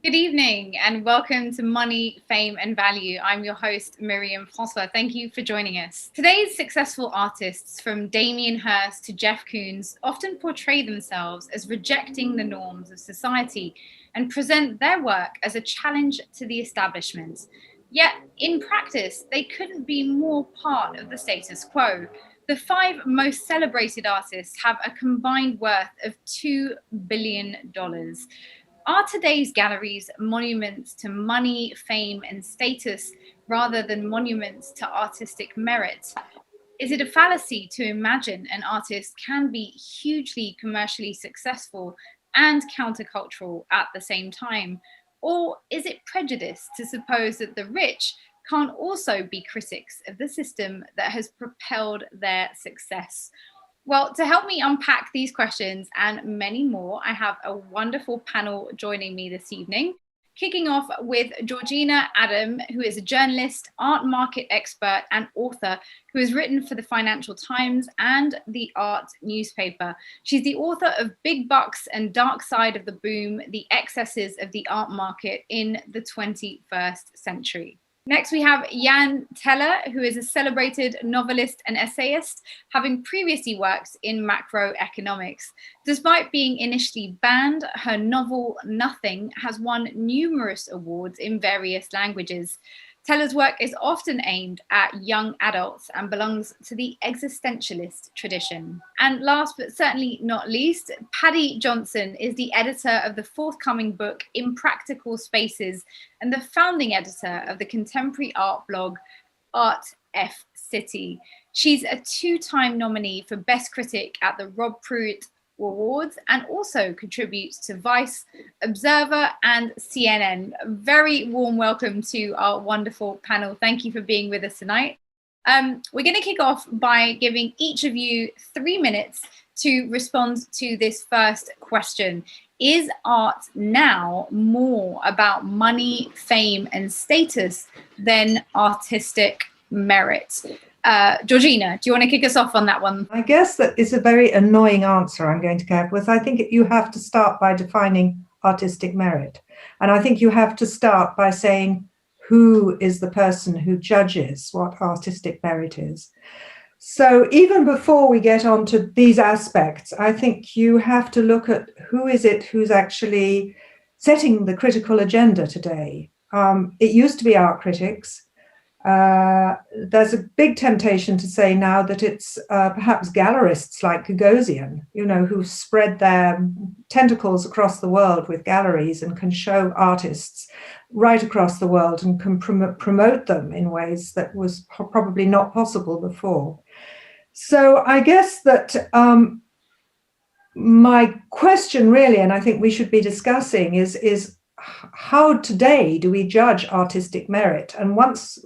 Good evening and welcome to Money, Fame and Value. I'm your host, Myriam Francois. Thank you for joining us. Today's successful artists, from Damien Hirst to Jeff Koons, often portray themselves as rejecting the norms of society and present their work as a challenge to the establishment. Yet, in practice, they couldn't be more part of the status quo. The five most celebrated artists have a combined worth of $2 billion. Are today's galleries monuments to money, fame, and status rather than monuments to artistic merit? Is it a fallacy to imagine an artist can be hugely commercially successful and countercultural at the same time? Or is it prejudice to suppose that the rich can't also be critics of the system that has propelled their success? Well, to help me unpack these questions and many more, I have a wonderful panel joining me this evening. Kicking off with Georgina Adam, who is a journalist, art market expert, and author who has written for the Financial Times and the Art newspaper. She's the author of Big Bucks and Dark Side of the Boom, The Excesses of the Art Market in the 21st Century. Next, we have Janne Teller, who is a celebrated novelist and essayist, having previously worked in macroeconomics. Despite being initially banned, her novel Nothing has won numerous awards in various languages. Teller's work is often aimed at young adults and belongs to the existentialist tradition. And last but certainly not least, Paddy Johnson is the editor of the forthcoming book Impractical Spaces and the founding editor of the contemporary art blog Art F City. She's a two-time nominee for Best Critic at the Rob Pruitt Awards and also contributes to Vice, Observer and CNN. A very warm welcome to our wonderful panel. Thank you for being with us tonight. We're going to kick off by giving each of you 3 minutes to respond to this first question. Is art now more about money, fame and status than artistic merit? Georgina, do you want to kick us off on that one? I guess that is a very annoying answer I'm going to give, with I think you have to start by defining artistic merit. And I think you have to start by saying who is the person who judges what artistic merit is. So even before we get on to these aspects, I think you have to look at who is it who's actually setting the critical agenda today. It used to be art critics. There's a big temptation to say now that it's perhaps gallerists like Gagosian, who spread their tentacles across the world with galleries and can show artists right across the world and can promote them in ways that was probably not possible before. So I guess that my question really, and I think we should be discussing, is how today do we judge artistic merit? And once,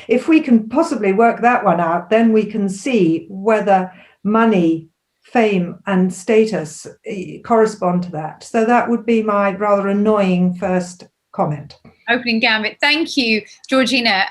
if we can possibly work that one out, then we can see whether money, fame and status correspond to that. So that would be my rather annoying first comment. Opening gambit. Thank you, Georgina.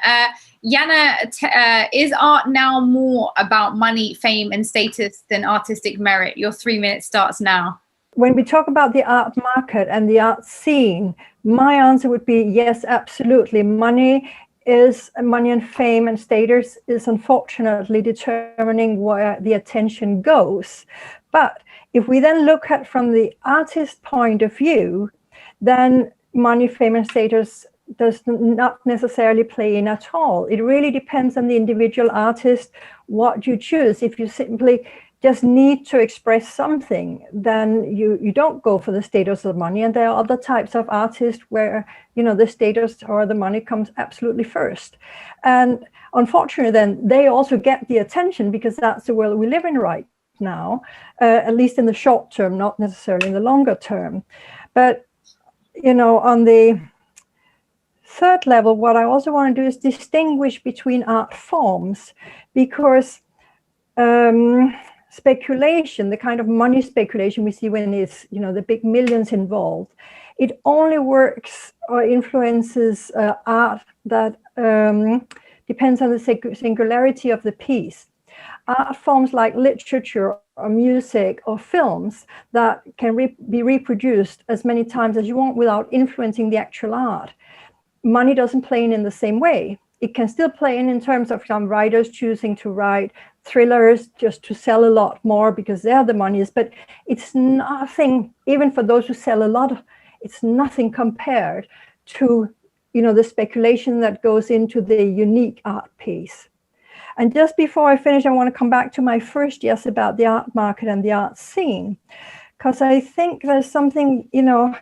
Janne, is art now more about money, fame and status than artistic merit? Your 3 minutes starts now. When we talk about the art market and the art scene, my answer would be yes, absolutely. Money and fame and status is unfortunately determining where the attention goes. But if we then look at from the artist point of view, then money, fame and status does not necessarily play in at all. It really depends on the individual artist, what you choose. If you simply just need to express something, then you don't go for the status of money. And there are other types of artists where, the status or the money comes absolutely first. And unfortunately, then they also get the attention because that's the world we live in right now, at least in the short term, not necessarily in the longer term. But, on the third level, what I also want to do is distinguish between art forms, because speculation, the kind of money speculation we see when it's, the big millions involved, it only works or influences art that depends on the singularity of the piece. Art forms like literature or music or films that can be reproduced as many times as you want without influencing the actual art. Money doesn't play in the same way. It can still play in terms of some writers choosing to write thrillers just to sell a lot more because they're the monies, but it's nothing, even for those who sell a lot, it's nothing compared to, you know, the speculation that goes into the unique art piece. And just before I finish, I want to come back to my first yes about the art market and the art scene, because I think there's something, you know,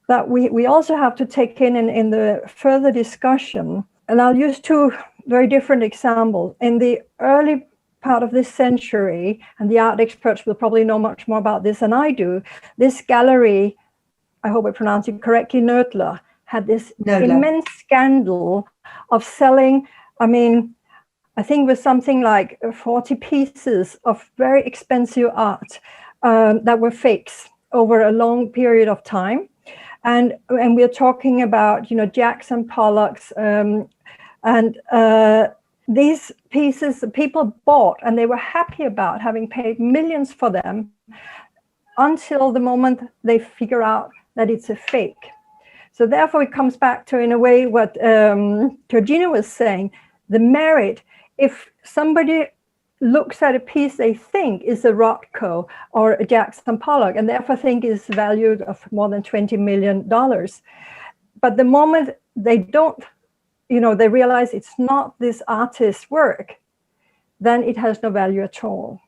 that we also have to take in the further discussion. And I'll use two very different examples. In the early part of this century, and the art experts will probably know much more about this than I do, this gallery, I hope I pronounce it correctly, Nödler, had this immense scandal of selling, I mean, I think it was something like 40 pieces of very expensive art that were fakes over a long period of time. And we're talking about, you know, Jackson Pollocks, these pieces people bought and they were happy about, having paid millions for them, until the moment they figure out that it's a fake. So therefore it comes back to, in a way, what Georgina was saying, the merit. If somebody looks at a piece they think is a Rothko or a Jackson Pollock and therefore think is valued of more than $20 million, but the moment they don't, you know, they realize it's not this artist's work, then it has no value at all.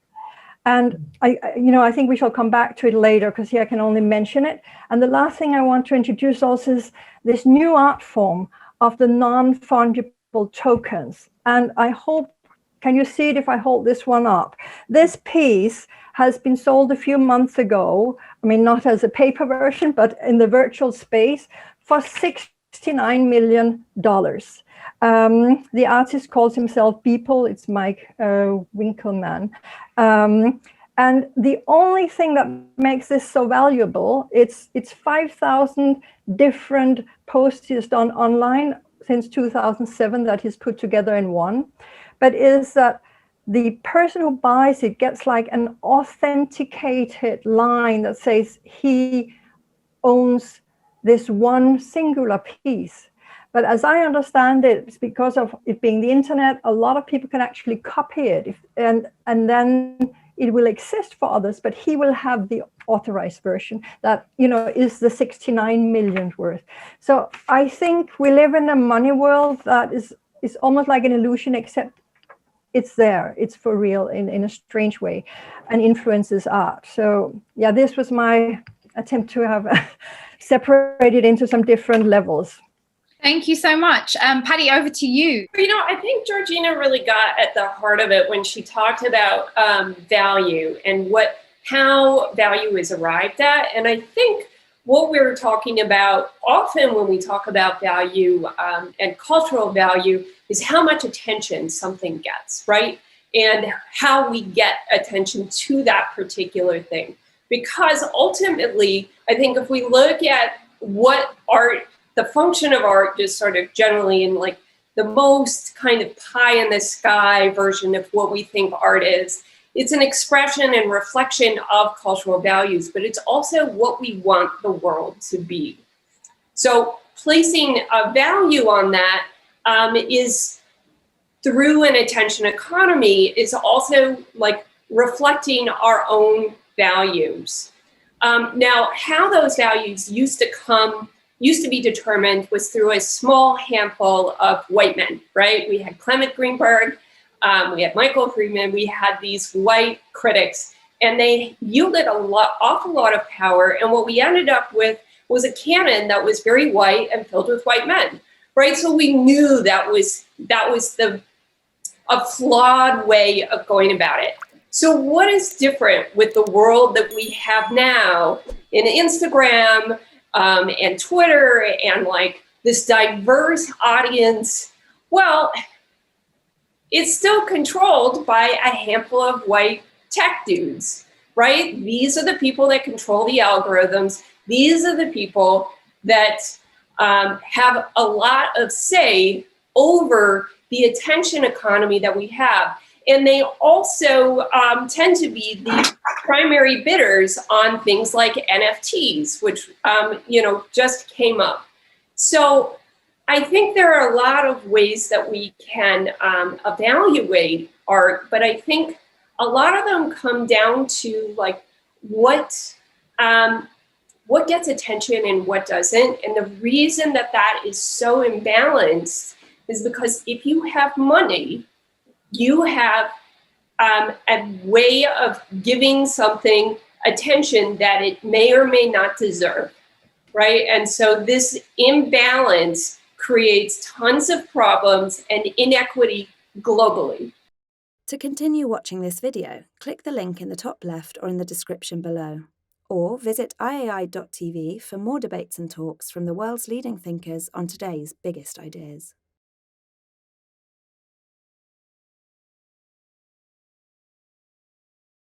And I think we shall come back to it later because here I can only mention it. And the last thing I want to introduce also is this new art form of the non-fungible tokens. And I hope, can you see it if I hold this one up? This piece has been sold a few months ago. I mean, not as a paper version, but in the virtual space for $69 million. The artist calls himself Beeple. It's Mike Winkelmann. And the only thing that makes this so valuable, it's 5,000 different posters done online since 2007 that he's put together in one, but is that the person who buys it gets like an authenticated line that says he owns this one singular piece. But as I understand it, it's because of it being the internet, a lot of people can actually copy it and then it will exist for others, but he will have the authorized version that, you know, is the 69 million worth. So I think we live in a money world that is almost like an illusion, except it's there, it's for real in a strange way, and influences art. So yeah, this was my attempt to have separated into some different levels. Thank you so much. Paddy, over to you. You know, I think Georgina really got at the heart of it when she talked about value and how value is arrived at. And I think what we're talking about often when we talk about value and cultural value is how much attention something gets, right? And how we get attention to that particular thing. Because ultimately, I think if we look at what art, the function of art just sort of generally in like the most kind of pie in the sky version of what we think art is, it's an expression and reflection of cultural values, but it's also what we want the world to be. So placing a value on that is through an attention economy is also like reflecting our own values. Now, how those values used to be determined was through a small handful of white men, right? We had Clement Greenberg, we had Michael Friedman, we had these white critics, and they yielded awful lot of power. And what we ended up with was a canon that was very white and filled with white men, right? So we knew that was a flawed way of going about it. So what is different with the world that we have now in Instagram and Twitter and like this diverse audience? Well, it's still controlled by a handful of white tech dudes, right? These are the people that control the algorithms. These are the people that have a lot of say over the attention economy that we have. And they also tend to be the primary bidders on things like NFTs, which, just came up. So I think there are a lot of ways that we can evaluate art, but I think a lot of them come down to like what gets attention and what doesn't. And the reason that is so imbalanced is because if you have money, you have a way of giving something attention that it may or may not deserve, right? And so this imbalance creates tons of problems and inequity globally. To continue watching this video, click the link in the top left or in the description below, or visit iai.tv for more debates and talks from the world's leading thinkers on today's biggest ideas.